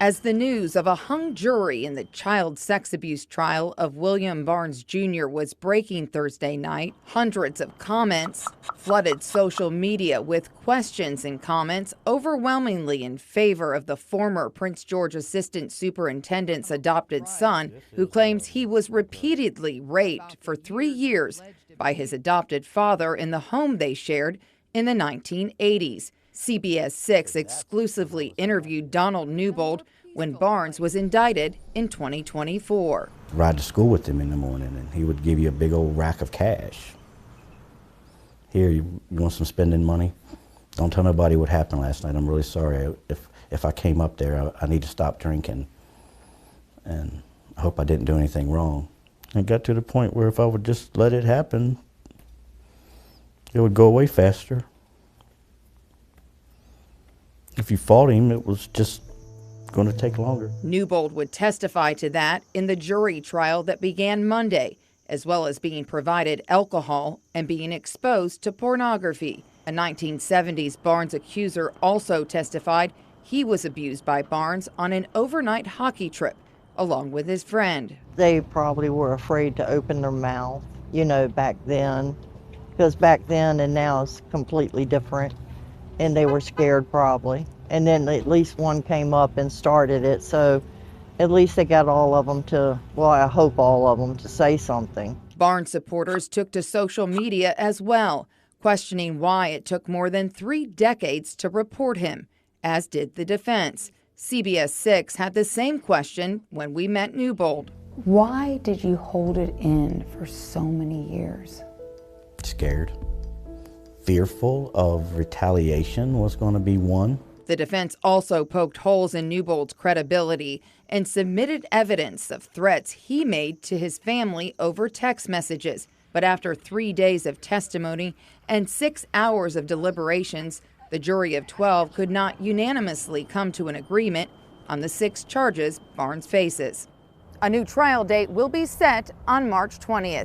As the news of a hung jury in the child sex abuse trial of William Barnes Jr. was breaking Thursday night, hundreds of comments flooded social media with questions and comments overwhelmingly in favor of the former Prince George Assistant Superintendent's adopted son, who claims he was repeatedly raped for 3 years by his adopted father in the home they shared in the 1980s. CBS 6 exclusively interviewed Donald Newbold when Barnes was indicted in 2024. Ride to school with him in the morning, and he would give you a big old rack of cash. Here, you want some spending money? Don't tell nobody what happened last night. I'm really sorry. If I came up there, I need to stop drinking, and I hope I didn't do anything wrong. It got to the point where if I would just let it happen, it would go away faster. If you fought him, it was just going to take longer. Newbold would testify to that in the jury trial that began Monday, as well as being provided alcohol and being exposed to pornography. A 1970s Barnes accuser also testified he was abused by Barnes on an overnight hockey trip, along with his friend. They probably were afraid to open their mouth, back then, because back then and now is completely different. And they were scared probably. And then at least one came up and started it, so at least they got all of them to, well, I hope all of them to say something. Barnes supporters took to social media as well, questioning why it took more than 3 decades to report him, as did the defense. CBS 6 had the same question when we met Newbold. Why did you hold it in for so many years? Scared. Fearful of retaliation was going to be one. The defense also poked holes in Newbold's credibility and submitted evidence of threats he made to his family over text messages. But after 3 days of testimony and 6 hours of deliberations, the jury of 12 could not unanimously come to an agreement on the 6 charges Barnes faces. A new trial date will be set on March 20th.